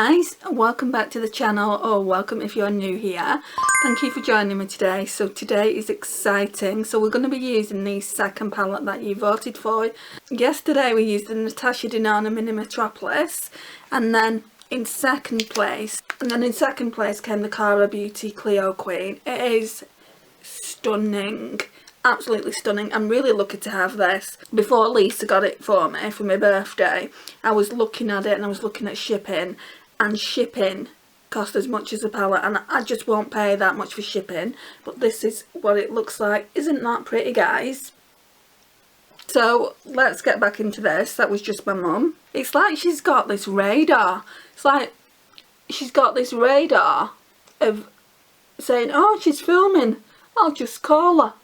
guys, and welcome back to the channel, or welcome if you're new here. Thank you for joining me today. So today is exciting. So we're going to be using the second palette that you voted for. Yesterday we used the Natasha Denona Mini Metropolis, and then in second place came the Cara Beauty Cleo Queen. It is stunning. Absolutely stunning. I'm really lucky to have this. Before Lisa got it for me for my birthday, I was looking at it and I was looking at shipping, and shipping cost as much as the palette, and I just won't pay that much for shipping. But this is what it looks like. Isn't that pretty, guys? So let's get back into this. That was just my mum. It's like she's got this radar. It's like she's got this radar of saying, oh, she's filming, I'll just call her.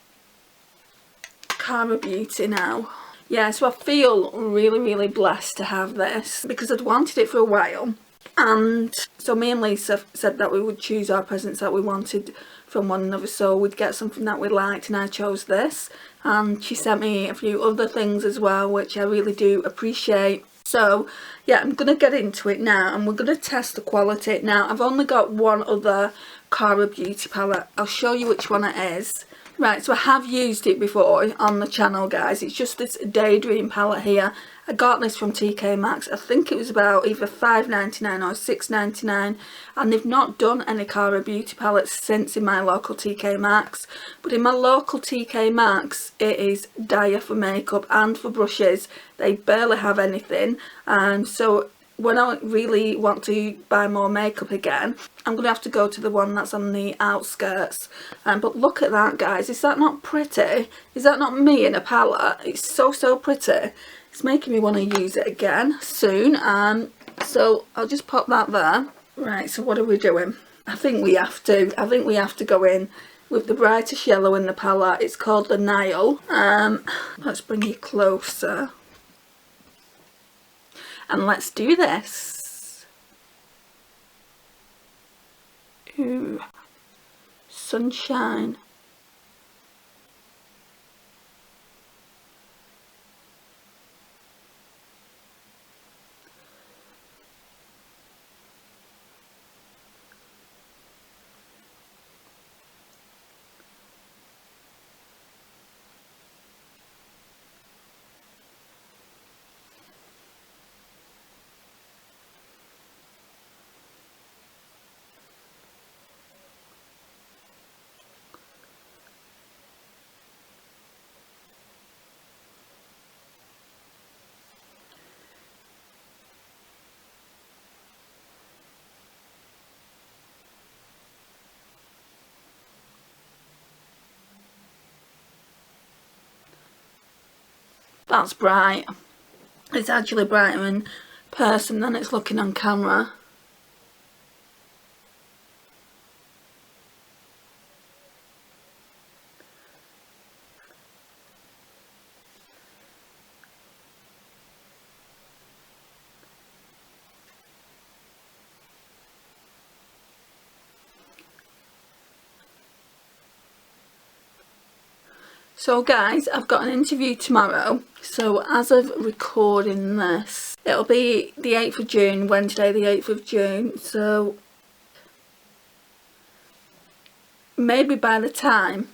Cara Beauty now. Yeah, so I feel really blessed to have this because I'd wanted it for a while, and so me and Lisa said that we would choose our presents that we wanted from one another, so we'd get something that we liked, and I chose this, and she sent me a few other things as well, which I really do appreciate. So yeah, I'm gonna get into it now and we're gonna test the quality. Now I've only got one other Cara Beauty palette. I'll show you which one it is. Right, so I have used it before on the channel, guys. It's just this Daydream palette here. I got this from TK Maxx. I think it was about either $5.99 or $6.99, and they've not done any Cara Beauty palettes since in my local TK Maxx. But in my local TK Maxx, it is dire for makeup and for brushes. They barely have anything, so when I really want to buy more makeup again, I'm going to have to go to the one that's on the outskirts. But look at that, guys. Is that not pretty? Is that not me in a palette? It's so pretty. It's making me want to use it again soon. So I'll just pop that there. Right, so what are we doing? I think we have to go in with the brightest yellow in the palette. It's called the Nile. Let's bring you closer. And let's do this. Ooh, sunshine. That's bright. It's actually brighter in person than it's looking on camera. So guys, I've got an interview tomorrow, so as of recording this, it'll be the 8th of June, Wednesday the 8th of June, so maybe by the time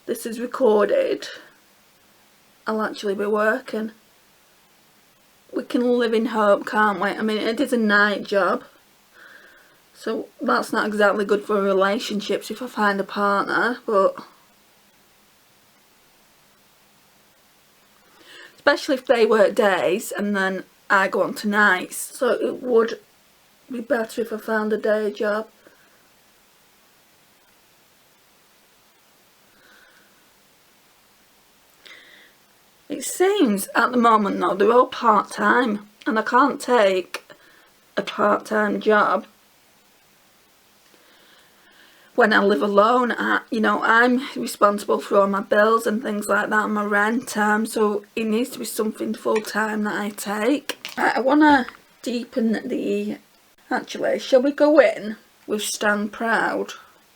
this is recorded, I'll actually be working. We can live in hope, can't we? I mean, it is a night job, so that's not exactly good for relationships if I find a partner, but especially if they work days and then I go on to nights. So it would be better if I found a day job. It seems at the moment though they're all part-time, and I can't take a part-time job when I live alone. You know, I'm responsible for all my bills and things like that, and my rent, so it needs to be something full-time that I take. I want to deepen the... Actually, shall we go in with Stand Proud?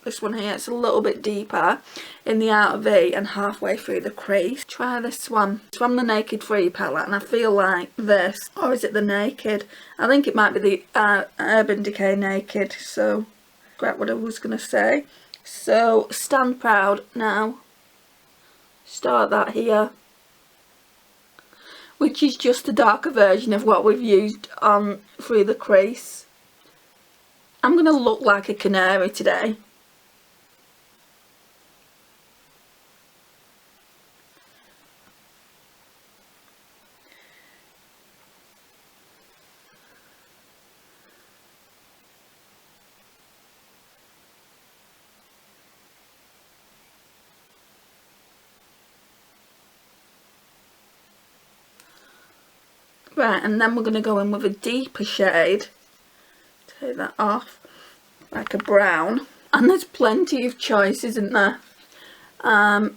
This one here, it's a little bit deeper in the outer V and halfway through the crease. Try this one. It's from the Naked Free palette, and I feel like this, or is it the Naked? I think it might be the Urban Decay Naked, so forget what I was going to say. So, Stand Proud now. Start that here. Which is just a darker version of what we've used on through the crease. I'm going to look like a canary today. Right, and then we're going to go in with a deeper shade. Take that off, like a brown. And there's plenty of choice, isn't there?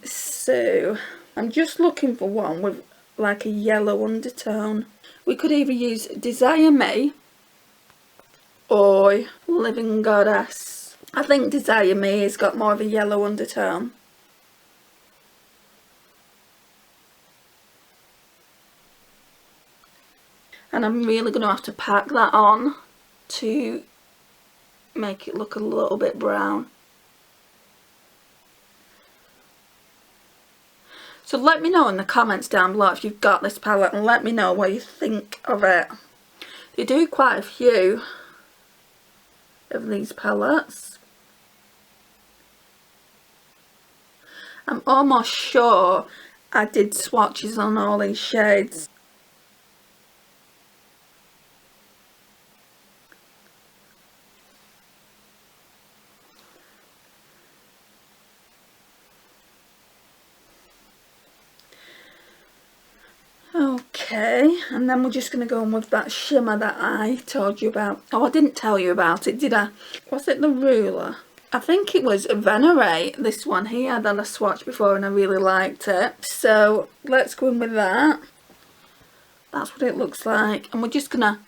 So I'm just looking for one with like a yellow undertone. We could either use Desire Me or Living Goddess. I think Desire Me has got more of a yellow undertone. And I'm really going to have to pack that on to make it look a little bit brown. So let me know in the comments down below if you've got this palette, and let me know what you think of it. They do quite a few of these palettes. I'm almost sure I did swatches on all these shades. Okay, and then we're just going to go in with that shimmer that I told you about. Oh, I didn't tell you about it, did I? Was it the Ruler? I think it was Venerate, this one here, that I swatched before and I really liked it. So, let's go in with that. That's what it looks like. And we're just going to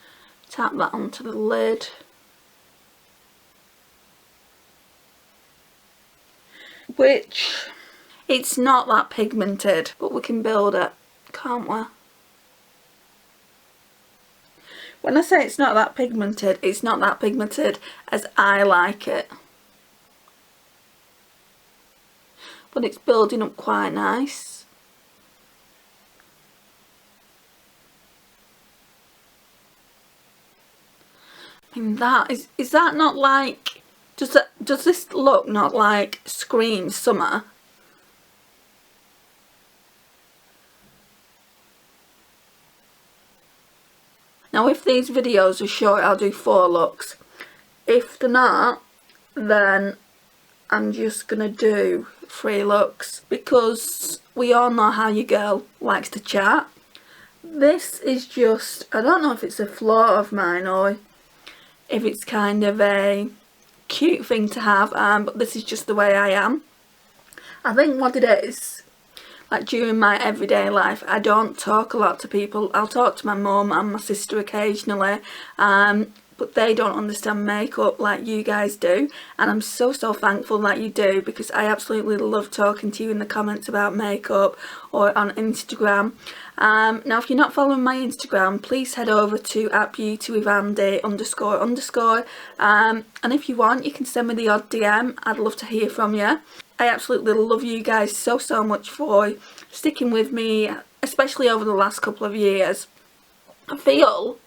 tap that onto the lid. Which, it's not that pigmented, but we can build it, can't we? When I say it's not that pigmented, it's not that pigmented as I like it. But it's building up quite nice. I mean, that is that not like, does this look not like Scream Summer? Now if these videos are short, I'll do 4 looks. If they're not, then I'm just going to do 3 looks. Because we all know how your girl likes to chat. This is just, I don't know if it's a flaw of mine or if it's kind of a cute thing to have. But this is just the way I am. I think what it is, like during my everyday life, I don't talk a lot to people. I'll talk to my mum and my sister occasionally, but they don't understand makeup like you guys do, and I'm so thankful that you do, because I absolutely love talking to you in the comments about makeup or on Instagram. Now if you're not following my Instagram, please head over to @beautywithandy__, and if you want, you can send me the odd DM. I'd love to hear from you. I absolutely love you guys so much for sticking with me, especially over the last couple of years. I feel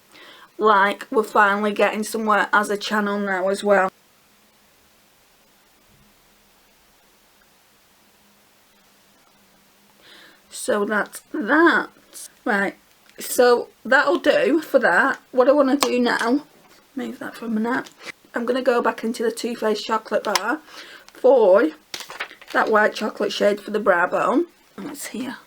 like we're finally getting somewhere as a channel now as well. So that's that. Right, so that'll do for that. What I want to do now, move that for a minute. I'm going to go back into the Too Faced Chocolate Bar for that white chocolate shade for the brow bone. And it's here.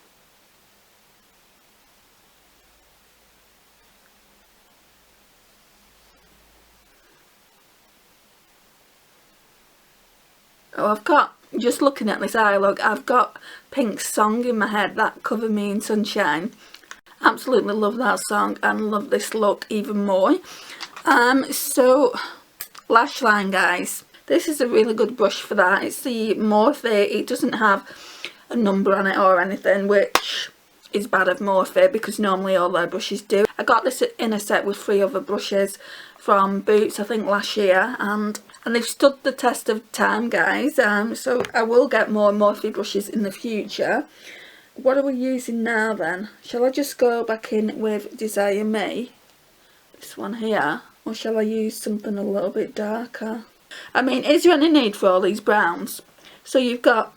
Oh, I've got, just looking at this eye look, I've got Pink's song in my head, that Cover Me in Sunshine. Absolutely love that song and love this look even more. So, lash line, guys. This is a really good brush for that. It's the Morphe. It doesn't have a number on it or anything, which is bad of Morphe because normally all their brushes do. I got this in a set with 3 other brushes from Boots, I think last year, and they've stood the test of time, guys. So I will get more Morphe brushes in the future. What are we using now then? Shall I just go back in with Desire Me, this one here, or shall I use something a little bit darker? I mean, is there any need for all these browns? So you've got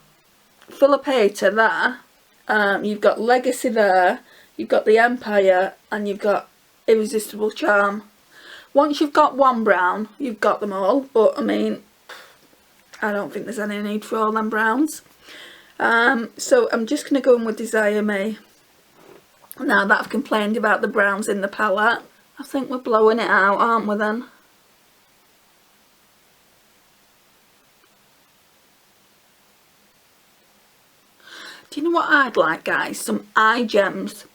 Philippa there, you've got Legacy there, you've got the Empire, and you've got Irresistible Charm. Once you've got one brown, you've got them all, but I mean, I don't think there's any need for all them browns. So I'm just going to go in with Desire Me. Now that I've complained about the browns in the palette, I think we're blowing it out, aren't we then? Do you know what I'd like, guys? Some eye gems.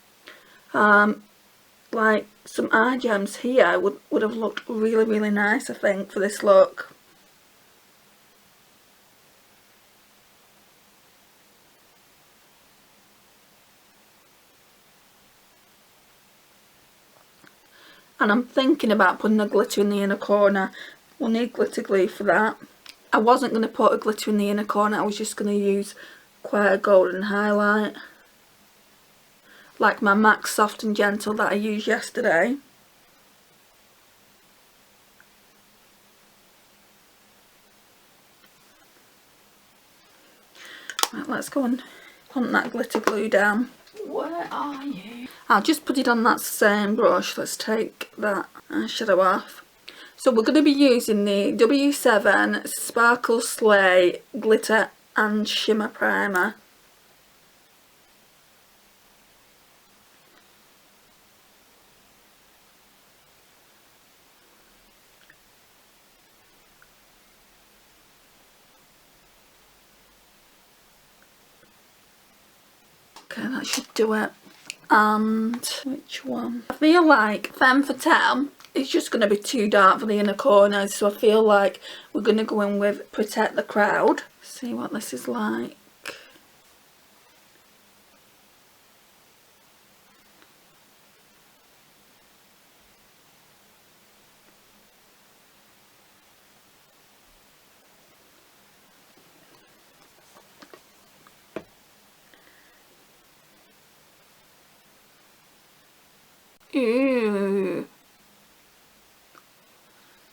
Like some eye gems here would have looked really, really nice, I think, for this look. And I'm thinking about putting a glitter in the inner corner. We'll need glitter glue for that. I wasn't going to put a glitter in the inner corner, I was just going to use quite a golden highlight, like my MAC Soft and Gentle that I used yesterday. Right, let's go and hunt that glitter glue down. Where are you? I'll just put it on that same brush. Let's take that eyeshadow off. So we're going to be using the W7 Sparkle Slay Glitter and Shimmer Primer. Okay, that should do it. And which one? I feel like Femme Fatale is just going to be too dark for the inner corners, so I feel like we're going to go in with Protect the Crowd. See what this is like. Ooh.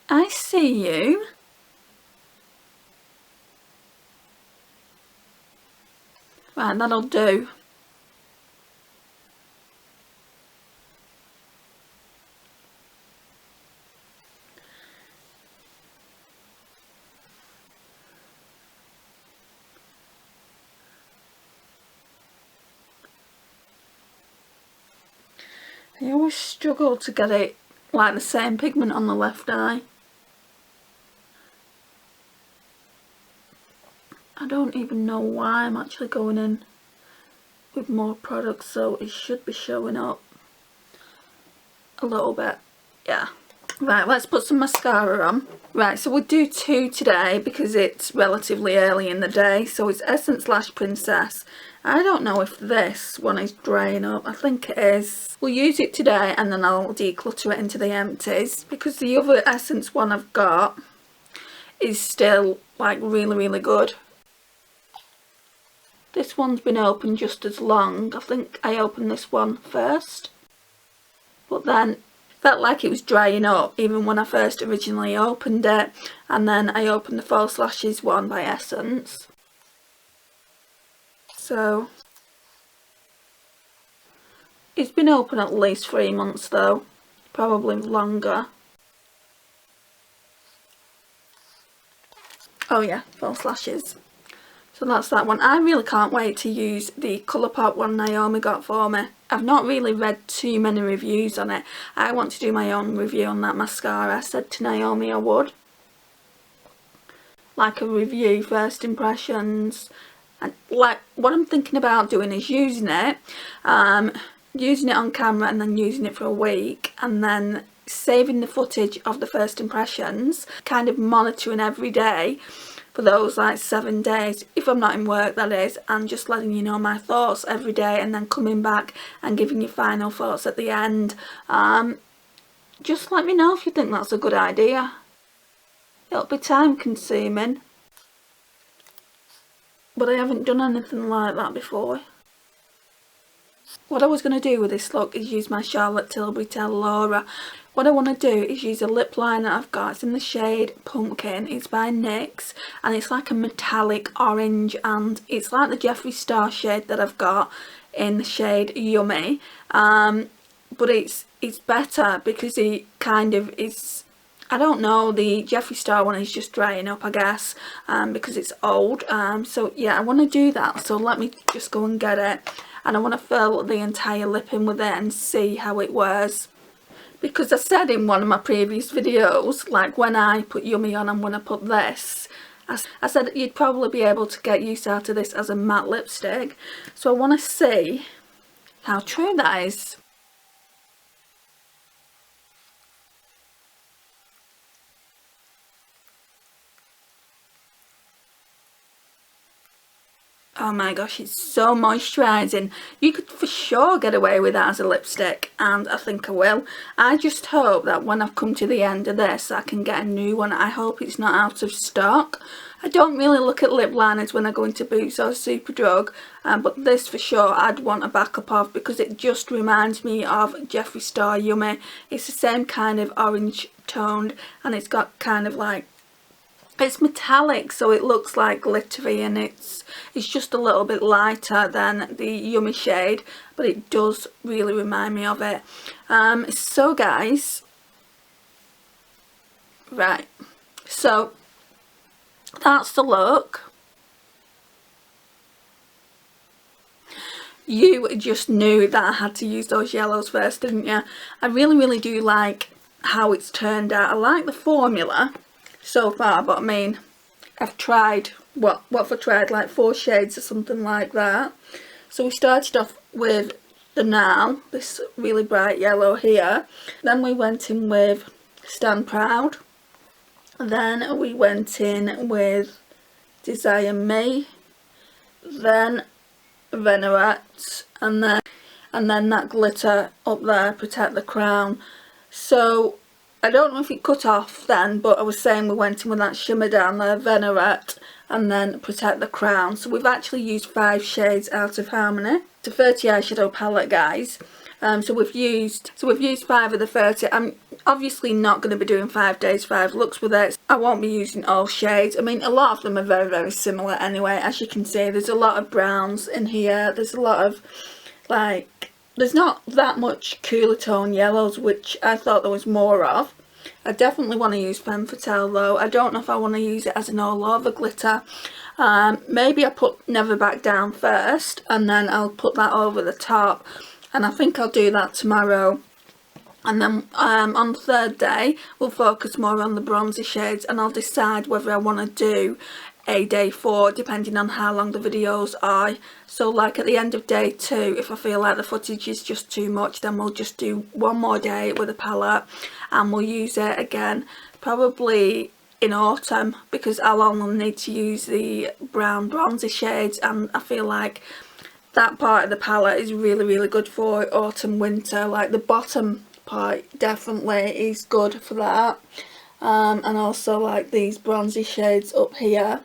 I see you. Right, that'll do. I always struggle to get it like the same pigment on the left eye. I don't even know why I'm actually going in with more products, so it should be showing up a little bit. Yeah. Right, let's put some mascara on. Right, so we'll do 2 today because it's relatively early in the day. So it's Essence Lash Princess. I don't know if this one is drying up. I think it is. We'll use it today and then I'll declutter it into the empties, because the other Essence one I've got is still like really, really good. This one's been open just as long. I think I opened this one first, but then felt like it was drying up even when I first originally opened it. And then I opened the False Lashes one by Essence. So it's been open at least 3 months though, probably longer. Oh yeah, False Lashes. So that's that one. I really can't wait to use the Colourpop one Naomi got for me. I've not really read too many reviews on it. I want to do my own review on that mascara. I said to Naomi I would. Like a review, first impressions. And like what I'm thinking about doing is using it on camera and then using it for a week and then saving the footage of the first impressions, kind of monitoring every day for those like 7 days, if I'm not in work that is, and just letting you know my thoughts every day, and then coming back and giving you final thoughts at the end. Just let me know if you think that's a good idea. It'll be time consuming, but I haven't done anything like that before. What I was going to do with this look is use my Charlotte Tilbury Tell Laura. What I want to do is use a lip liner I've got. It's in the shade Pumpkin. It's by NYX and it's like a metallic orange, and it's like the Jeffree Star shade that I've got in the shade Yummy. But it's better because it kind of is, I don't know, the Jeffree Star one is just drying up, I guess, because it's old. So yeah, I want to do that. So let me just go and get it. And I want to fill the entire lip in with it and see how it wears. Because I said in one of my previous videos, like when I put Yummy on and when I put this, I said you'd probably be able to get use out of this as a matte lipstick. So I want to see how true that is. Oh my gosh, it's so moisturising. You could for sure get away with that as a lipstick, and I think I will. I just hope that when I've come to the end of this, I can get a new one. I hope it's not out of stock. I don't really look at lip liners when I go into Boots or Superdrug, but this for sure I'd want a backup of, because it just reminds me of Jeffree Star Yummy. It's the same kind of orange toned, and it's got kind of like, it's metallic, so it looks like glittery, and it's just a little bit lighter than the Yummy shade, but it does really remind me of it. So guys, right, so that's the look. You just knew that I had to use those yellows first, didn't you? I really do like how it's turned out. I like the formula so far, but I mean, I've tried, what have I tried, like 4 shades or something like that. So we started off with the Now, this really bright yellow here. Then we went in with Stand Proud. Then we went in with Desire Me. Then Venerate, and then that glitter up there, Protect the Crown. So I don't know if it cut off then, but I was saying we went in with that shimmer down there, Venerate, and then Protect the Crown. So we've actually used 5 shades out of Harmony. It's a 30 eyeshadow palette, guys. So we've used 5 of the 30. I'm obviously not going to be doing 5 days, 5 looks with it. I won't be using all shades. I mean, a lot of them are very similar anyway. As you can see, there's a lot of browns in here. There's a lot of, like, there's not that much cooler tone yellows, which I thought there was more of. I definitely want to use Femme Fatale though. I don't know if I want to use it as an all over glitter. Maybe I put Never Back Down first, and then I'll put that over the top. And I think I'll do that tomorrow. And then on the 3rd day, we'll focus more on the bronzy shades, and I'll decide whether I want to do a day 4 depending on how long the videos are. So like at the end of day 2, if I feel like the footage is just too much, then we'll just do one more day with a palette, and we'll use it again probably in autumn, because I'll only need to use the brown bronzy shades, and I feel like that part of the palette is really good for autumn winter. Like the bottom part definitely is good for that, and also like these bronzy shades up here.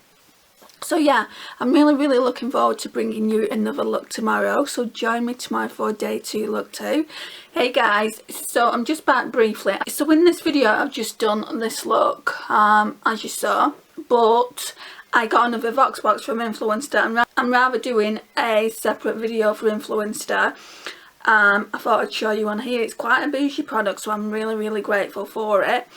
So yeah, I'm really looking forward to bringing you another look tomorrow, so join me tomorrow for day 2 look 2. Hey guys, so I'm just back briefly. So in this video I've just done this look, as you saw, but I got another Voxbox from Influenster. I'm rather doing a separate video for Influenster. I thought I'd show you on here. It's quite a bougie product, so I'm really grateful for it.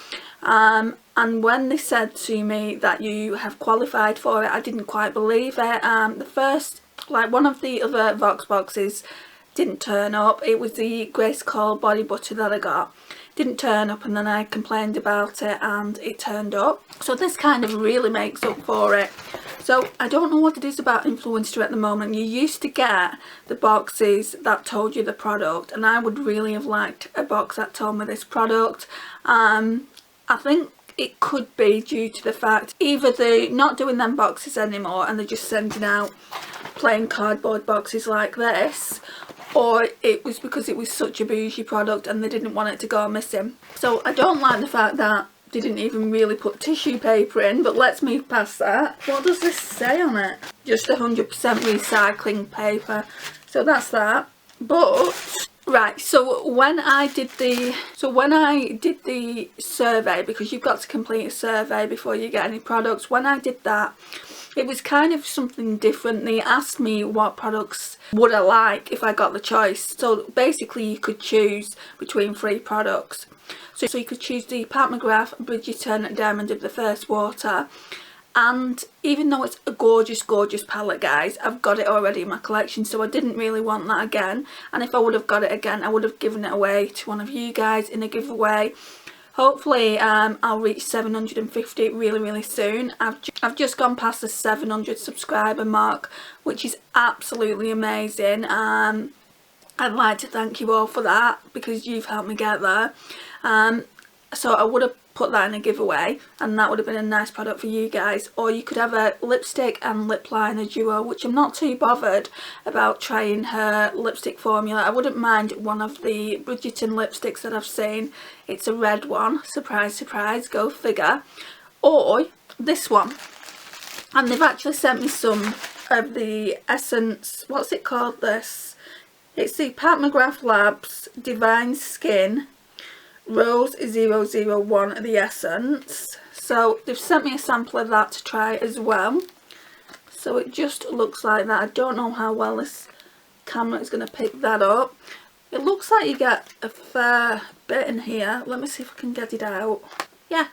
And when they said to me that you have qualified for it, I didn't quite believe it. The first, like one of the other Vox boxes didn't turn up. It was the Grace Cole body butter that I got. didn't turn up, and then I complained about it and it turned up. So this kind of really makes up for it. So I don't know what it is about Influencer at the moment. You used to get the boxes that told you the product, and I would really have liked a box that told me this product. I think it could be due to the fact either they're not doing them boxes anymore and they're just sending out plain cardboard boxes like this, or it was because it was such a bougie product and they didn't want it to go missing. So I don't like the fact that they didn't even really put tissue paper in, but let's move past that. What does this say on it? Just 100% recycling paper. So that's that. But right, so when I did the survey, because you've got to complete a survey before you get any products, when I did that, it was kind of something different. They asked me what products would I like if I got the choice. So basically you could choose between 3 products. So you could choose the Pat McGrath Bridgerton Diamond of the First Water, and even though it's a gorgeous palette, guys, I've got it already in my collection, so I didn't really want that again. And if I would have got it again, I would have given it away to one of you guys in a giveaway. Hopefully I'll reach 750 really soon. I've just gone past the 700 subscriber mark, which is absolutely amazing. I'd like to thank you all for that, because you've helped me get there. So I would have put that in a giveaway, and that would have been a nice product for you guys. Or you could have a lipstick and lip liner duo, which I'm not too bothered about trying her lipstick formula. I wouldn't mind one of the Bridgerton lipsticks that I've seen. It's a red one, surprise surprise, go figure. Or this one, and they've actually sent me some of the Essence, what's it called, this? It's the Pat McGrath Labs Divine Skin Rose 001 of the Essence. So they've sent me a sample of that to try as well. So it just looks like that. I don't know how well this camera is going to pick that up. It looks like you get a fair bit in here. Let me see if I can get it out. Yeah,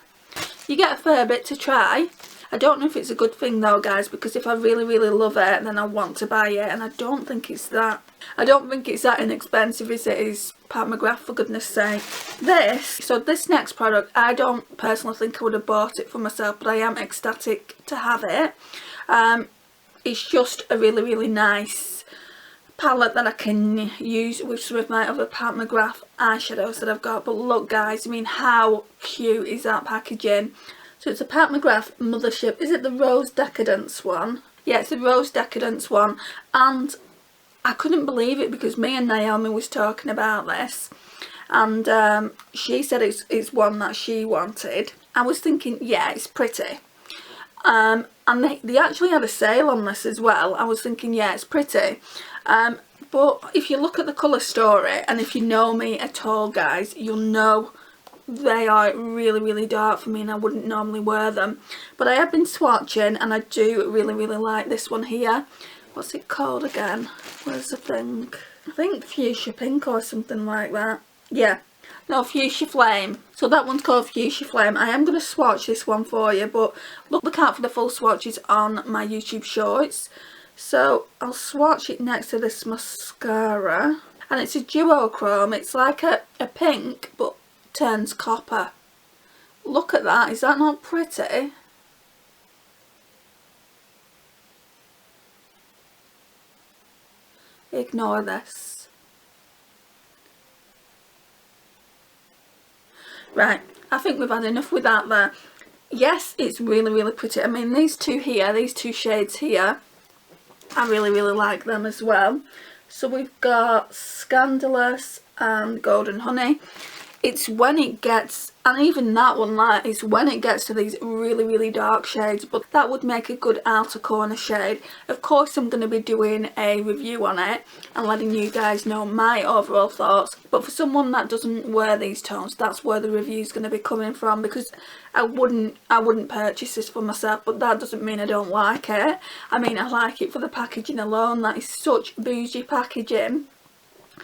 you get a fair bit to try. I don't know if it's a good thing though, guys, because if I really love it, then I want to buy it, and I don't think it's that inexpensive as it is Pat McGrath, for goodness sake. This next product, I don't personally think I would have bought it for myself, but I am ecstatic to have it. It's just a really nice palette that I can use with some of my other Pat McGrath eyeshadows that I've got. But look, guys, I mean, how cute is that packaging? So it's a Pat McGrath Mothership. Is it the Rose Decadence one? Yeah, it's the Rose Decadence one. And I couldn't believe it, because me and Naomi was talking about this, and she said it's one that she wanted. I was thinking, yeah, it's pretty. And they actually had a sale on this as well. I was thinking, yeah, it's pretty. But if you look at the colour story, and if you know me at all, guys, you'll know they are really dark for me, and I wouldn't normally wear them. But I have been swatching, and I do really like this one here. What's it called again? Where's the thing? I think Fuchsia Pink or something like that. Yeah. No, Fuchsia Flame. So that one's called Fuchsia Flame. I am going to swatch this one for you, but look out for the full swatches on my YouTube shorts. So I'll swatch it next to this mascara. And it's a duochrome. It's like a pink, but turns copper. Look at that. Is that not pretty? Ignore this. Right, I think we've had enough with that there. Yes, it's really pretty. I mean, these two here, these two shades here, I really like them as well. So we've got Scandalous and Golden Honey. It's when it gets, and even that one there, is when it gets to these really dark shades, but that would make a good outer corner shade. Of course I'm going to be doing a review on it and letting you guys know my overall thoughts, but for someone that doesn't wear these tones, that's where the review is going to be coming from, because I wouldn't purchase this for myself, but that doesn't mean I don't like it. I mean, I like it for the packaging alone. That is such bougie packaging.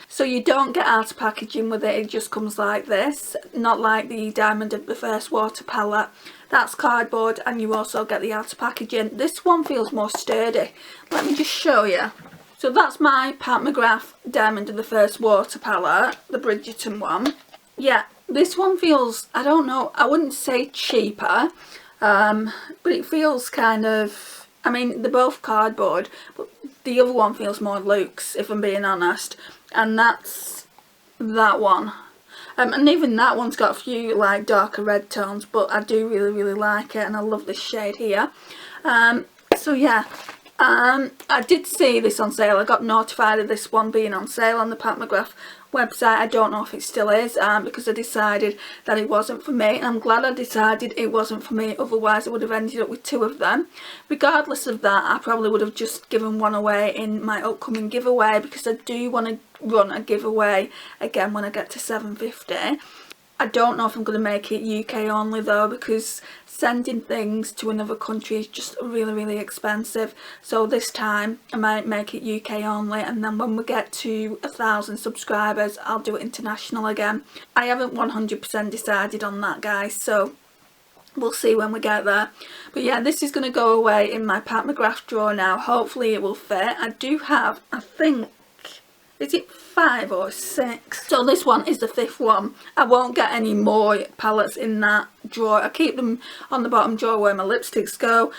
So you don't get outer packaging with it, it just comes like this, not like the Diamond of the First Water palette. That's cardboard, and you also get the outer packaging. This one feels more sturdy. Let me just show you. So that's my Pat McGrath Diamond of the First Water palette, the Bridgerton one. Yeah, This one feels, I don't know, I wouldn't say cheaper, but it feels kind of, I mean, they're both cardboard, but the other one feels more luxe, if I'm being honest, and that's that one. And even that one's got a few like darker red tones, but I do really like it, and I love this shade here. So yeah, I did see this on sale. I got notified of this one being on sale on the Pat McGrath website. I don't know if it still is, because I decided that it wasn't for me, and I'm glad I decided it wasn't for me, otherwise I would have ended up with 2 of them. Regardless of that, I probably would have just given one away in my upcoming giveaway, because I do want to run a giveaway again when I get to 750. I don't know if I'm going to make it UK only though, because sending things to another country is just really expensive. So this time I might make it UK only, and then when we get to 1,000 subscribers I'll do it international again. I haven't 100% decided on that, guys, so we'll see when we get there. But yeah, this is going to go away in my Pat McGrath drawer now. Hopefully it will fit. I do have, I think, is it 5 or 6? So this one is the 5th one. I won't get any more palettes in that drawer. I keep them on the bottom drawer where my lipsticks go,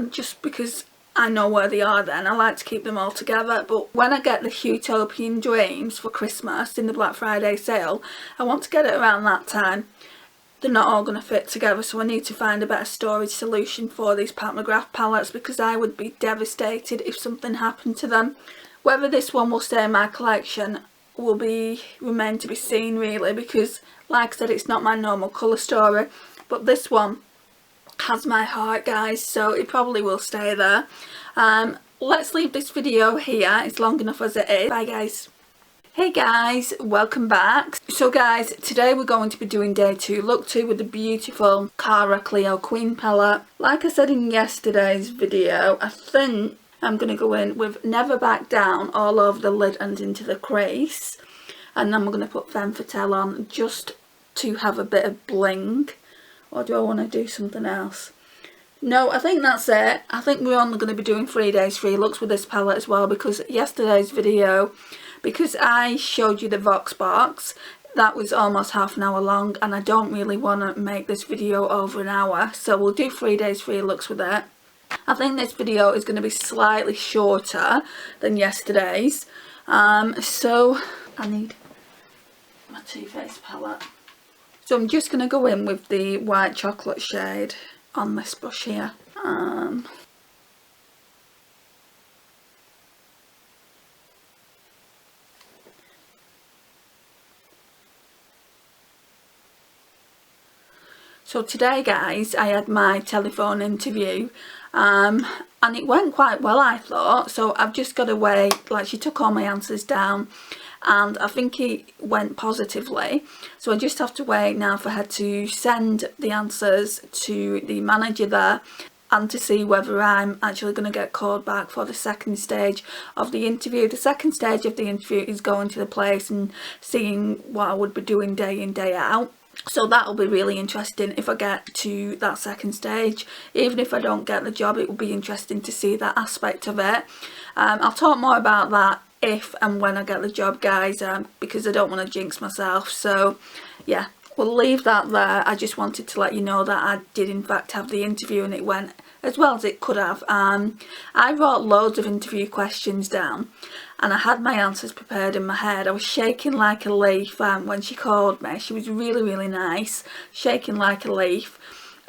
just because I know where they are then. I like to keep them all together. But when I get the Utopian Dreams for Christmas in the Black Friday sale, I want to get it around that time. They're not all going to fit together, so I need to find a better storage solution for these Pat McGrath palettes, because I would be devastated if something happened to them. Whether this one will stay in my collection will remain to be seen, really, because like I said, it's not my normal colour story, but this one has my heart, guys, so it probably will stay there. Let's leave this video here. It's long enough as it is. Bye, guys. Hey guys, welcome back. So guys, today we're going to be doing day 2, look 2, with the beautiful Cara Cleo Queen palette. Like I said in yesterday's video, I think I'm going to go in with Never Back Down all over the lid and into the crease, and then we're going to put Femme Fatale on just to have a bit of bling. Or do I want to do something else? No, I think that's it. I think we're only going to be doing 3 days 3 looks with this palette as well, because yesterday's video, because I showed you the Vox box, that was almost half an hour long, and I don't really want to make this video over an hour, so we'll do 3 days 3 looks with it. I think this video is going to be slightly shorter than yesterday's, so I need my Too Faced palette. So I'm just going to go in with the white chocolate shade on this brush here. So today, guys, I had my telephone interview, and it went quite well, I thought. So I've just got to wait, like, she took all my answers down, and I think it went positively. So I just have to wait now for her to send the answers to the manager there, and to see whether I'm actually going to get called back for the second stage of the interview. The second stage of the interview is going to the place and seeing what I would be doing day in, day out. So that'll be really interesting if I get to that second stage. Even if I don't get the job, it will be interesting to see that aspect of it. I'll talk more about that if and when I get the job, guys, because I don't want to jinx myself. So yeah, we'll leave that there. I just wanted to let you know that I did in fact have the interview, and it went as well as it could have. I wrote loads of interview questions down, and I had my answers prepared in my head. I was shaking like a leaf when she called me. She was really nice, shaking like a leaf.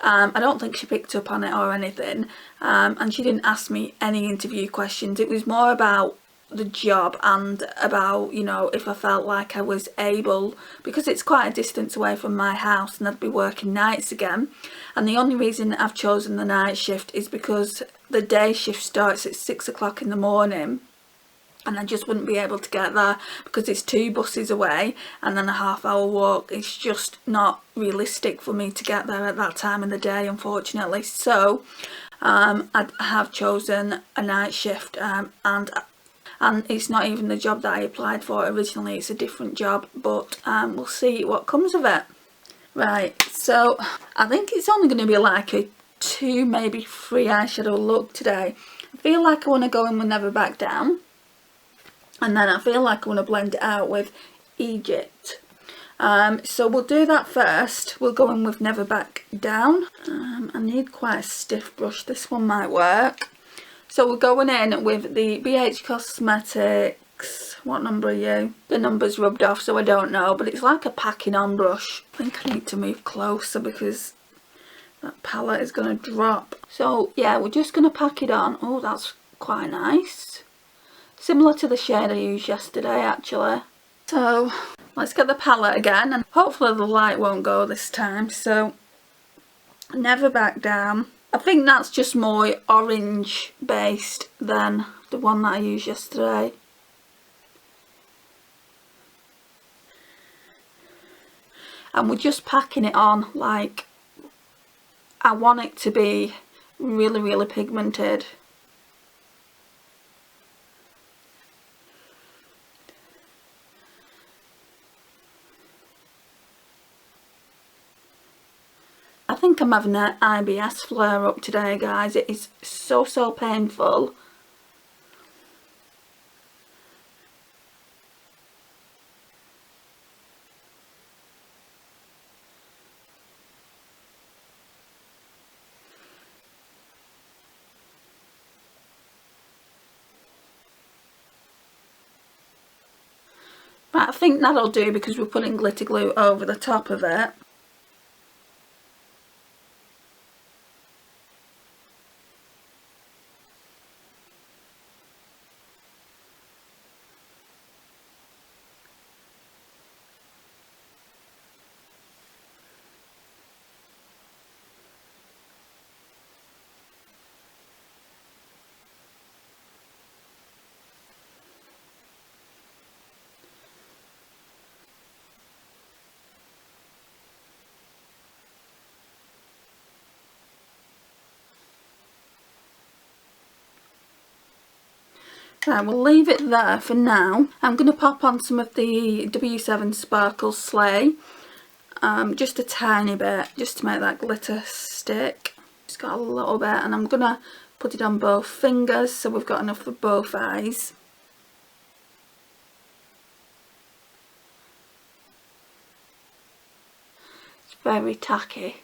I don't think she picked up on it or anything, and she didn't ask me any interview questions. It was more about the job and about, you know, if I felt like I was able, because it's quite a distance away from my house and I'd be working nights again. And the only reason I've chosen the night shift is because the day shift starts at 6 o'clock in the morning, and I just wouldn't be able to get there because it's 2 buses away and then a half-hour walk. It's just not realistic for me to get there at that time of the day, unfortunately. So I have chosen a night shift, and it's not even the job that I applied for originally. It's a different job, but we'll see what comes of it. Right, so I think it's only going to be like a 2, maybe 3 eyeshadow look today. I feel like I want to go in with Never Back Down, and then I feel like I want to blend it out with Egypt. So we'll do that first. We'll go in with Never Back Down. I need quite a stiff brush. This one might work. So we're going in with the BH Cosmetics. What number are you? The number's rubbed off, so I don't know, but it's like a packing on brush. I think I need to move closer because that palette is going to drop. So yeah, we're just going to pack it on. Oh, that's quite nice. Similar to the shade I used yesterday, actually. So let's get the palette again, and hopefully the light won't go this time. So Never Back Down. I think that's just more orange based than the one that I used yesterday. And we're just packing it on like I want it to be really, really pigmented. I think I'm having an IBS flare up today, guys. It is so painful. Right, I think that'll do because we're putting glitter glue over the top of it. Right, we'll leave it there for now. I'm going to pop on some of the W7 Sparkle Slay. Just a tiny bit, just to make that glitter stick. Just got a little bit, and I'm going to put it on both fingers so we've got enough for both eyes. It's very tacky.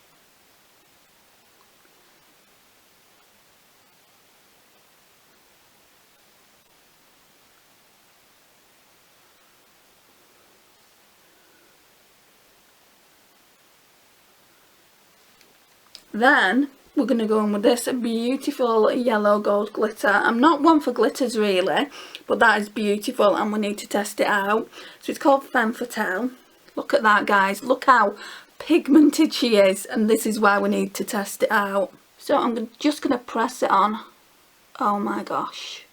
Then we're going to go in with this beautiful yellow gold glitter. I'm not one for glitters really, but that is beautiful and we need to test it out. So it's called Femme Fatale. Look at that, guys. Look how pigmented she is, and this is why we need to test it out. So I'm just going to press it on. Oh my gosh.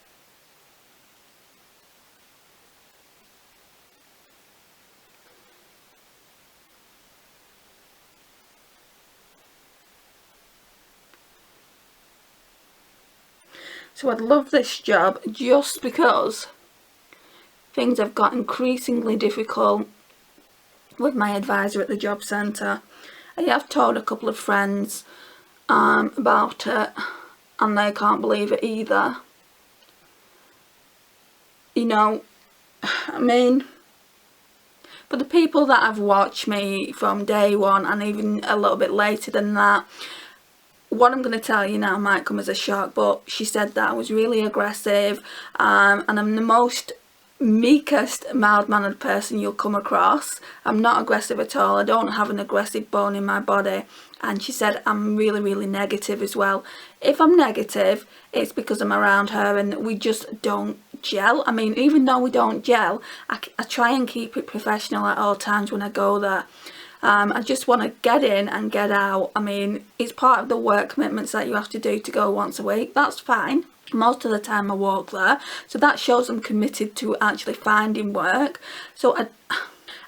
So I'd love this job just because things have got increasingly difficult with my advisor at the job centre. I have told a couple of friends about it and they can't believe it either. You know, I mean, for the people that have watched me from day one and even a little bit later than that, what I'm going to tell you now might come as a shock, but she said that I was really aggressive and I'm the most meekest, mild-mannered person you'll come across. I'm not aggressive at all. I don't have an aggressive bone in my body. And she said I'm really negative as well. If I'm negative, it's because I'm around her and we just don't gel. I mean, even though we don't gel, I try and keep it professional at all times when I go there. I just want to get in and get out. I mean, it's part of the work commitments that you have to do to go once a week. That's fine. Most of the time I walk there, so that shows I'm committed to actually finding work. So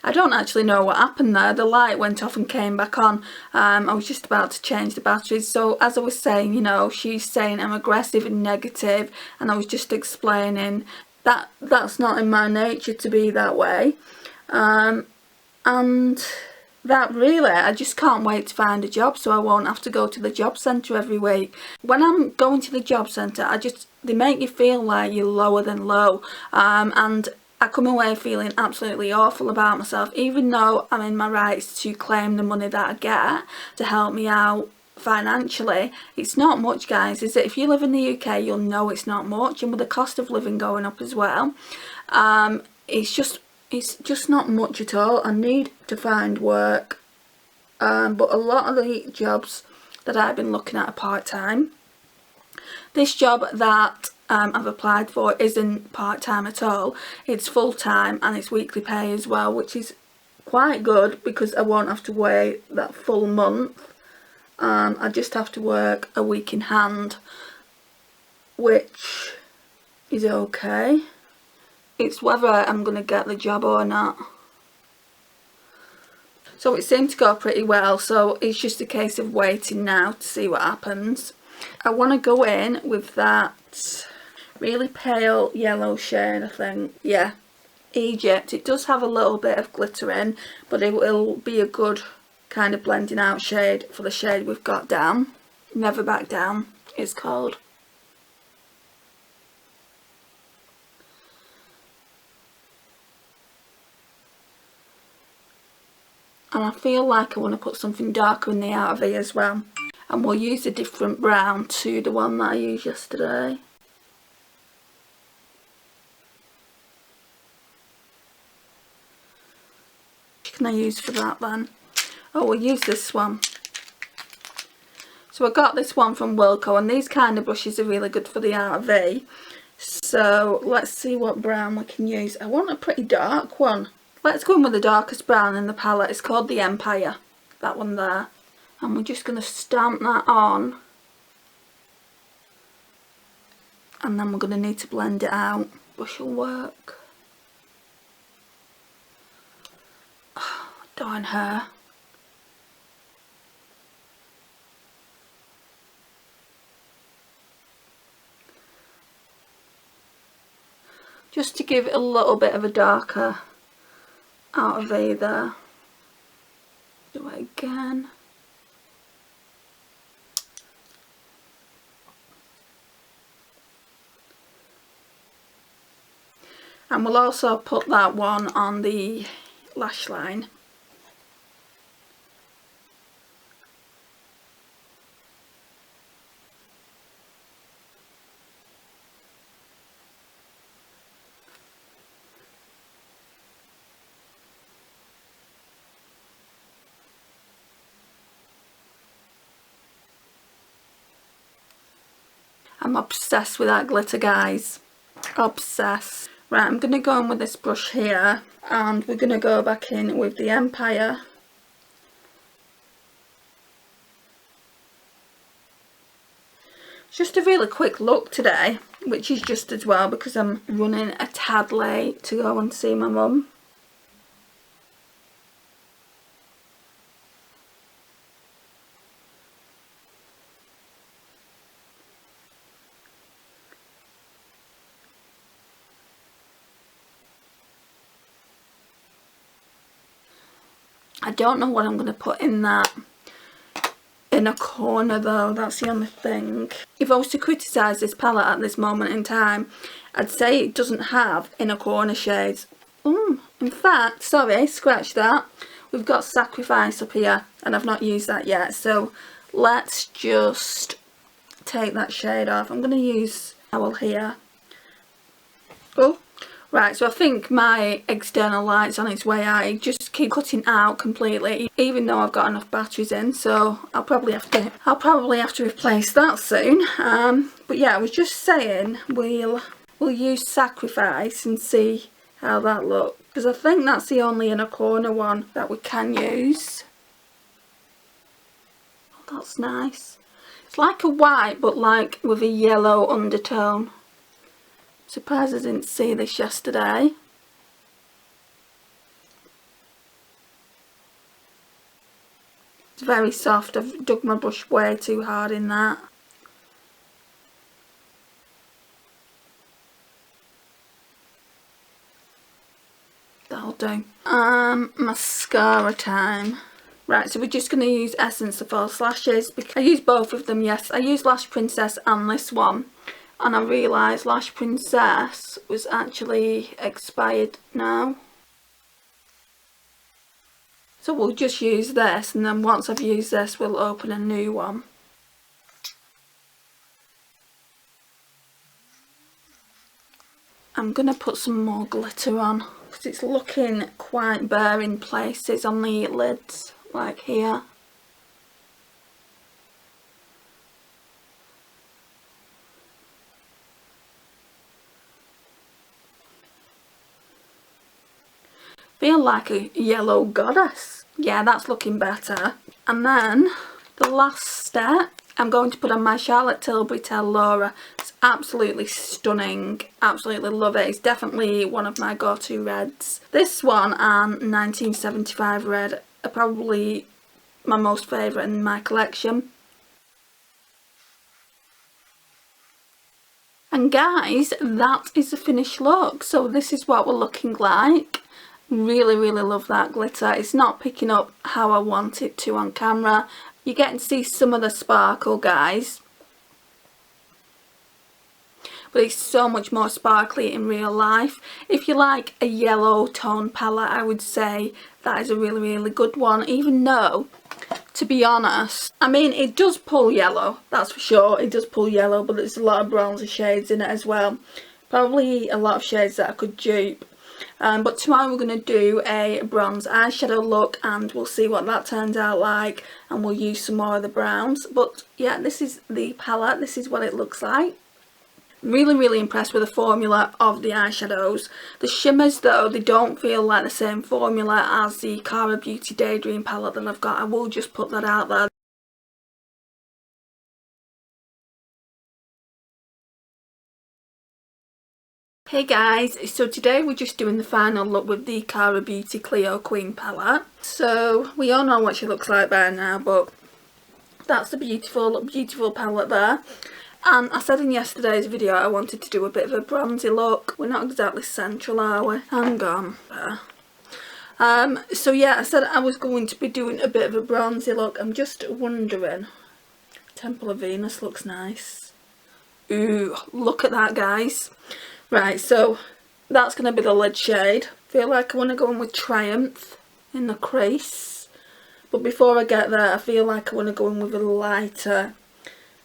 I don't actually know what happened there. The light went off and came back on. I was just about to change the batteries. So as I was saying, you know, she's saying I'm aggressive and negative, and I was just explaining that that's not in my nature to be that way. And that really, I just can't wait to find a job so I won't have to go to the job centre every week. When I'm going to the job centre, they make you feel like you're lower than low, and I come away feeling absolutely awful about myself, even though I'm in my rights to claim the money that I get to help me out financially. It's not much, guys, is it? If you live in the UK, you'll know it's not much, and with the cost of living going up as well, it's just not much at all. I need to find work, but a lot of the jobs that I've been looking at are part-time. This job that I've applied for isn't part-time at all. It's full-time and it's weekly pay as well, which is quite good because I won't have to wait that full month. I just have to work a week in hand, which is okay. It's whether I'm going to get the job or not. So it seemed to go pretty well, so it's just a case of waiting now to see what happens. I want to go in with that really pale yellow shade, I think. Yeah, Egypt. It does have a little bit of glitter in, but it will be a good kind of blending out shade for the shade we've got down. Never Back Down it's called. And I feel like I want to put something darker in the outer V as well. And we'll use a different brown to the one that I used yesterday. What can I use for that then? Oh, we'll use this one. So I got this one from Wilko, and these kind of brushes are really good for the outer V. So let's see what brown we can use. I want a pretty dark one. Let's go in with the darkest brown in the palette. It's called the Empire, that one there. And we're just going to stamp that on. And then we're going to need to blend it out. Brush will work. Oh, darn hair. Just to give it a little bit of a darker outer V there. Do it again. And we'll also put that one on the lash line. I'm obsessed with that glitter, guys. Obsessed. Right, I'm going to go in with this brush here, and we're going to go back in with the Empire. Just a really quick look today, which is just as well because I'm running a tad late to go and see my mum. I don't know what I'm going to put in that inner corner though, that's the only thing. If I was to criticise this palette at this moment in time, I'd say it doesn't have inner corner shades. In fact, sorry, scratch that. We've got Sacrifice up here and I've not used that yet, so let's just take that shade off. I'm going to use towel here. Oh. Right, so I think my external light's on its way out. It just keeps cutting out completely, even though I've got enough batteries in. So I'll probably have to replace that soon. But yeah, I was just saying we'll use Sacrifice and see how that looks, because I think that's the only inner corner one that we can use. Oh, that's nice. It's like a white, but like with a yellow undertone. Surprised I didn't see this yesterday. It's very soft. I've dug my brush way too hard in that. That'll do. Mascara time. Right, so we're just going to use Essence of False Lashes. I used both of them, yes. I used Lash Princess and this one and I realised Lash Princess was actually expired now. So we'll just use this, and then once I've used this we'll open a new one. I'm going to put some more glitter on because it's looking quite bare in places on the lids, like here. Feel like a yellow goddess. Yeah, that's looking better. And then the last step, I'm going to put on my Charlotte Tilbury Tell Laura. It's absolutely stunning. Absolutely love it. It's definitely one of my go-to reds. This one and 1975 red are probably my most favourite in my collection. And guys, that is the finished look. So this is what we're looking like. Really love that glitter. It's not picking up how I want it to on camera. You're getting to see some of the sparkle, guys, but it's so much more sparkly in real life. If you like a yellow tone palette, I would say that is a really good one, even though, to be honest, I mean, it does pull yellow, that's for sure. It does pull yellow, but there's a lot of bronzer shades in it as well. Probably a lot of shades that I could dupe. But tomorrow we're going to do a bronze eyeshadow look, and we'll see what that turns out like, and we'll use some more of the browns. But yeah, this is the palette. This is what it looks like. Really impressed with the formula of the eyeshadows. The shimmers though, they don't feel like the same formula as the Cara Beauty Daydream palette that I've got. I will just put that out there. Hey guys, so today we're just doing the final look with the Cara Beauty Cleo Queen palette. So we all know what she looks like by now, but that's the beautiful palette there. And I said in yesterday's video I wanted to do a bit of a bronzy look. We're not exactly central, are we? Hang on. So yeah, I said I was going to be doing a bit of a bronzy look. I'm just wondering. Temple of Venus looks nice. Ooh, look at that, guys. Right, so that's going to be the lid shade. Feel like I want to go in with Triumph in the crease. But before I get there, I feel like I want to go in with a lighter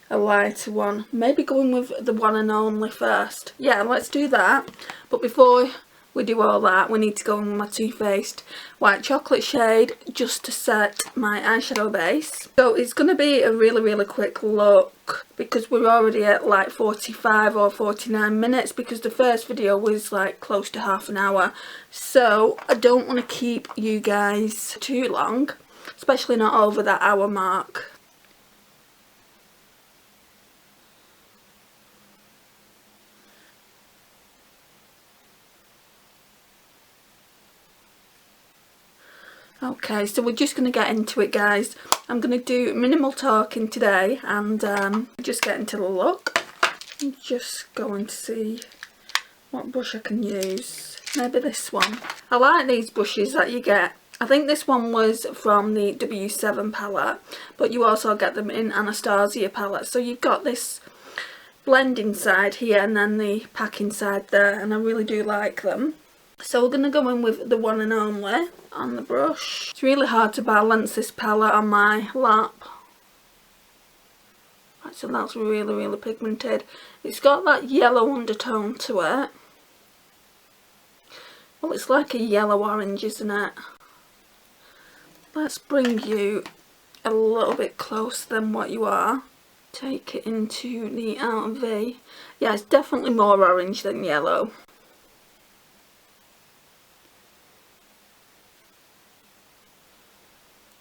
one. Maybe go in with the One and Only first. Yeah, let's do that. But before we do all that, we need to go in with my Too Faced white chocolate shade just to set my eyeshadow base. So it's going to be a really quick look because we're already at like 45 or 49 minutes because the first video was like close to half an hour. So I don't want to keep you guys too long, especially not over that hour mark. Okay, so we're just going to get into it, guys. I'm going to do minimal talking today and just get into the look. I'm just going to see what brush I can use. Maybe this one. I like these brushes that you get. I think this one was from the W7 palette, but you also get them in Anastasia palette. So you've got this blending side here and then the packing side there, and I really do like them. So we're going to go in with the One and Only on the brush. It's really hard to balance this palette on my lap. Right, so that's really pigmented. It's got that yellow undertone to it. Well, it's like a yellow orange, isn't it? Let's bring you a little bit closer than what you are. Take it into the outer V. Yeah, it's definitely more orange than yellow.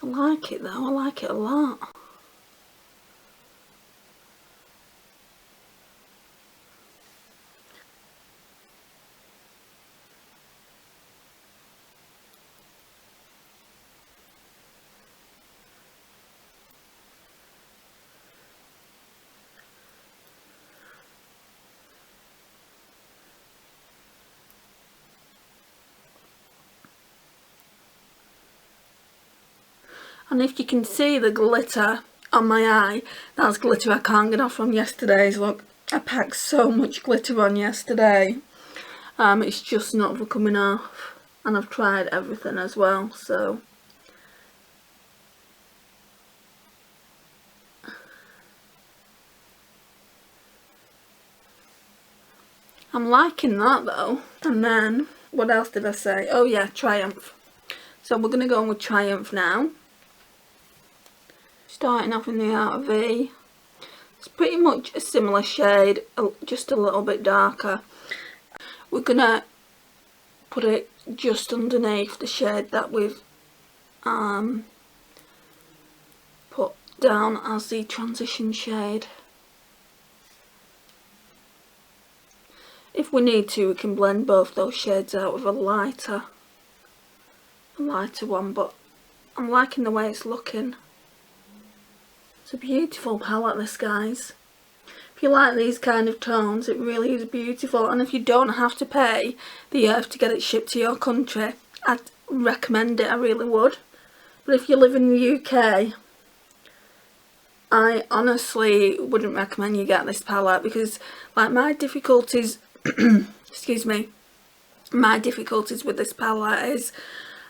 I like it though, I like it a lot. And if you can see the glitter on my eye, that's glitter I can't get off from yesterday's look. I packed so much glitter on yesterday. It's just not for coming off, and I've tried everything as well, so I'm liking that though. And then what else did I say? Oh yeah, Triumph. So we're gonna go on with Triumph now. Starting off in the Outer V. It's pretty much a similar shade, just a little bit darker. We're gonna put it just underneath the shade that we've put down as the transition shade. If we need to, we can blend both those shades out with a lighter one, but I'm liking the way it's looking. It's a beautiful palette, this, guys. If you like these kind of tones, it really is beautiful. And if you don't have to pay the earth to get it shipped to your country, I'd recommend it, I really would. But if you live in the UK, I honestly wouldn't recommend you get this palette, because like my difficulties excuse me, my difficulties with this palette is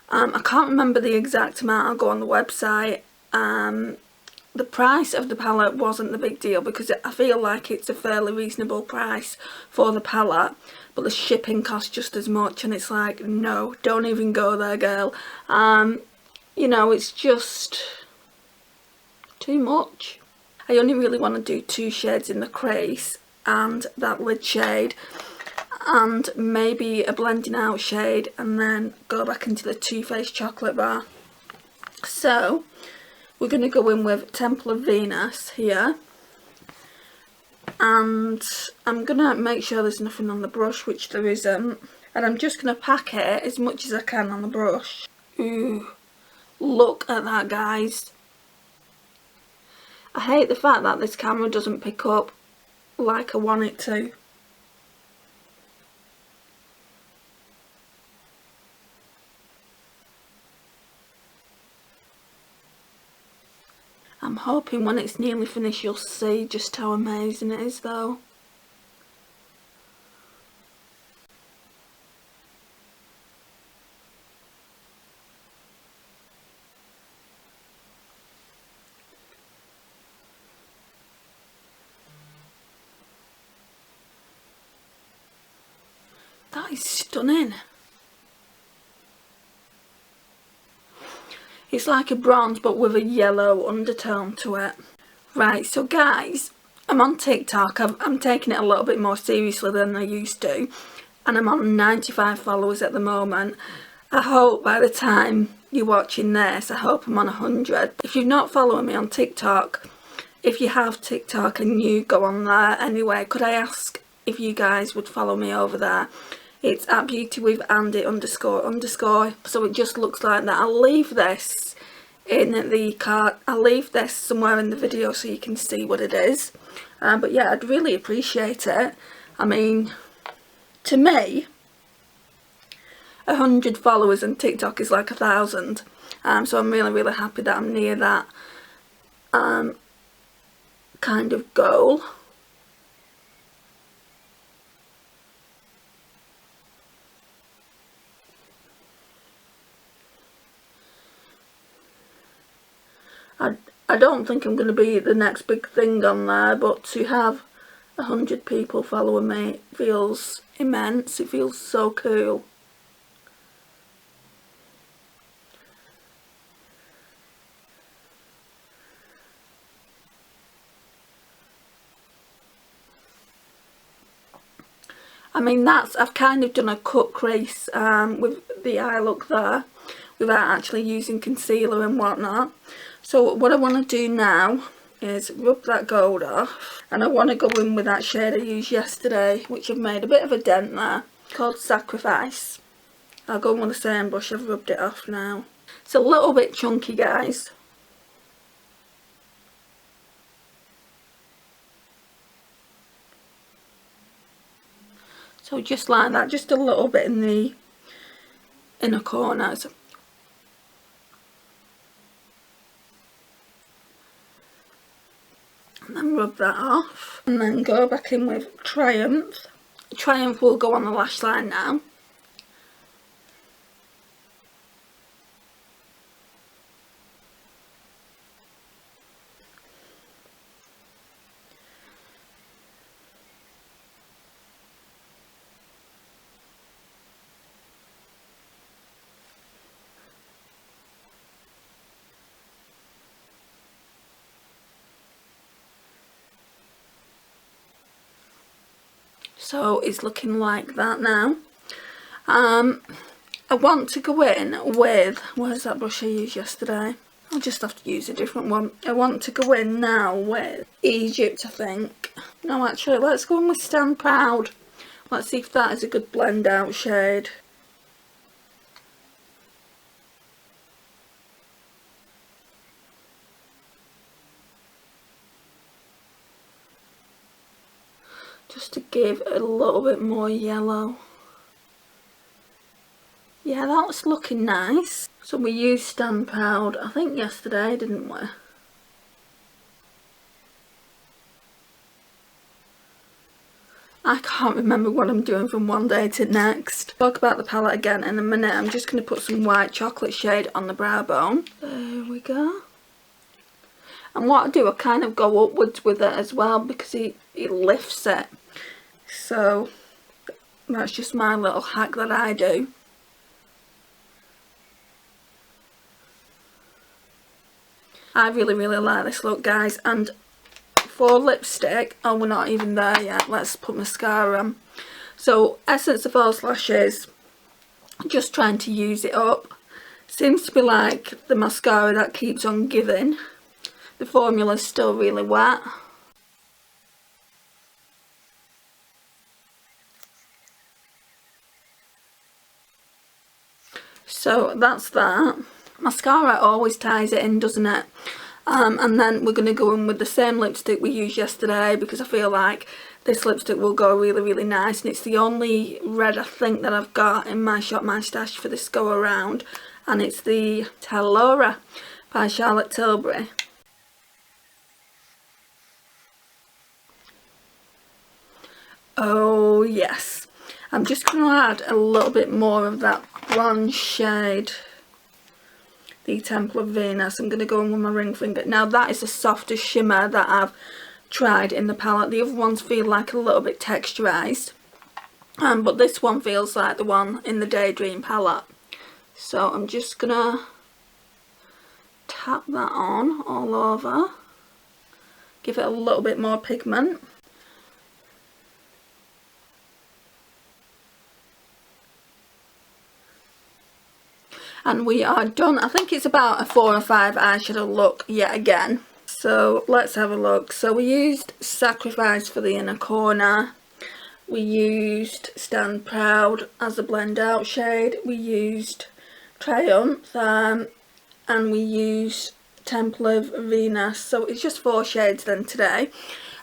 I can't remember the exact amount. I'll go on the website. The price of the palette wasn't the big deal, because I feel like it's a fairly reasonable price for the palette, but the shipping costs just as much, and it's like, no, don't even go there, girl. You know, it's just too much. I only really want to do 2 shades in the crease and that lid shade, and maybe a blending out shade, and then go back into the Too Faced chocolate bar. So we're going to go in with Temple of Venus here, and I'm going to make sure there's nothing on the brush, which there isn't, and I'm just going to pack it as much as I can on the brush. Ooh, look at that, guys. I hate the fact that this camera doesn't pick up like I want it to. I'm hoping when it's nearly finished you'll see just how amazing it is though. That is stunning. It's like a bronze but with a yellow undertone to it. Right, so guys, I'm on TikTok. I'm taking it a little bit more seriously than I used to, and I'm on 95 followers at the moment. I hope by the time you're watching this, I hope I'm on 100. If you're not following me on TikTok, if you have TikTok and you go on there anyway, could I ask if you guys would follow me over there? It's at beauty with Andy __. So it just looks like that. I'll leave this in the card. I'll leave this somewhere in the video so you can see what it is. But yeah, I'd really appreciate it. I mean, to me, 100 followers on TikTok is like 1,000. So I'm really happy that I'm near that kind of goal. I don't think I'm going to be the next big thing on there, but to have 100 people following me feels immense. It feels so cool. I mean, I've kind of done a cut crease with the eye look there, without actually using concealer and whatnot. So what I want to do now is rub that gold off, and I want to go in with that shade I used yesterday, which I've made a bit of a dent there, called Sacrifice. I'll go in with the same brush. I've rubbed it off now. It's a little bit chunky, guys. So just like that, just a little bit in the inner corners. And then rub that off. And then go back in with Triumph. Triumph will go on the lash line now. So it's looking like that now. I want to go in with, where's that brush I used yesterday? I'll just have to use a different one. I want to go in now with Egypt, I think. No, actually, let's go in with Stand Proud. Let's see if that is a good blend out shade. Just to give a little bit more yellow. Yeah, that's looking nice. So we used Stand Proud, I think yesterday, didn't we? I can't remember what I'm doing from one day to next. Talk about the palette again in a minute. I'm just going to put some white chocolate shade on the brow bone. There we go. And what I do, I kind of go upwards with it as well because it lifts it. So that's just my little hack that I do. I really like this look, guys. And for lipstick, oh, we're not even there yet. Let's put mascara on. So Essence of False Lashes, just trying to use it up. Seems to be like the mascara that keeps on giving. The formula's still really wet. So that's that. Mascara always ties it in, doesn't it? And then we're going to go in with the same lipstick we used yesterday because I feel like this lipstick will go really nice, and it's the only red I think that I've got in my Shop My Stash for this go around, and it's the Tell Laura by Charlotte Tilbury. Oh yes, I'm just going to add a little bit more of that bronze shade, the Temple of Venus. I'm going to go in with my ring finger. Now that is the softest shimmer that I've tried in the palette. The other ones feel like a little bit texturized, but this one feels like the one in the Daydream palette. So I'm just going to tap that on all over, give it a little bit more pigment. And we are done. I think it's about a 4 or 5 eyeshadow look yet again. So let's have a look. So we used Sacrifice for the inner corner. We used Stand Proud as a blend out shade. We used Triumph and we used Temple of Venus. So it's just 4 shades then today.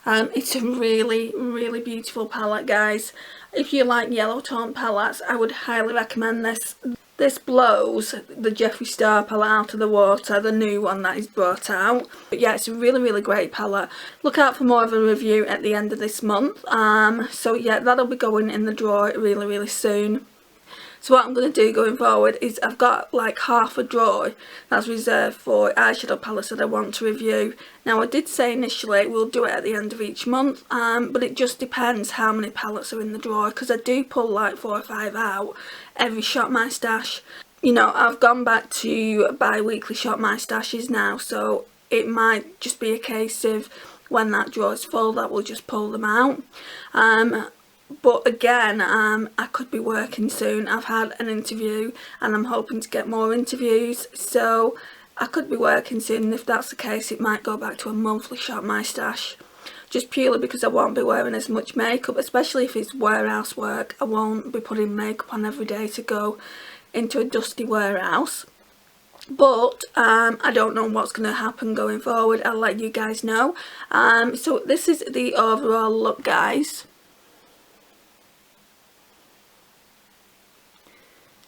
It's a really beautiful palette, guys. If you like yellow tone palettes, I would highly recommend this. This blows the Jeffree Star palette out of the water, the new one that is brought out. But yeah, it's a really great palette. Look out for more of a review at the end of this month. So yeah, that'll be going in the drawer really soon. So what I'm going to do going forward is I've got like half a drawer that's reserved for eyeshadow palettes that I want to review. Now I did say initially we'll do it at the end of each month, but it just depends how many palettes are in the drawer, because I do pull like 4 or 5 out every Shop My Stash. You know, I've gone back to bi-weekly Shop My Stashes now, so it might just be a case of when that drawer is full that we'll just pull them out. But again, I could be working soon. I've had an interview and I'm hoping to get more interviews, so I could be working soon, and if that's the case it might go back to a monthly Shop My Stash, just purely because I won't be wearing as much makeup, especially if it's warehouse work. I won't be putting makeup on every day to go into a dusty warehouse. But I don't know what's going to happen going forward. I'll let you guys know. So this is the overall look, guys.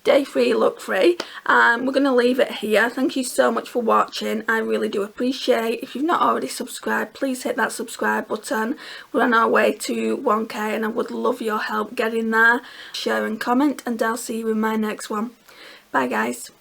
day 3 look free, and we're going to leave it here. Thank you so much for watching. I really do appreciate. If you've not already subscribed, please hit that subscribe button. We're on our way to 1k and I would love your help getting there. Share and comment, and I'll see you in my next one. Bye guys.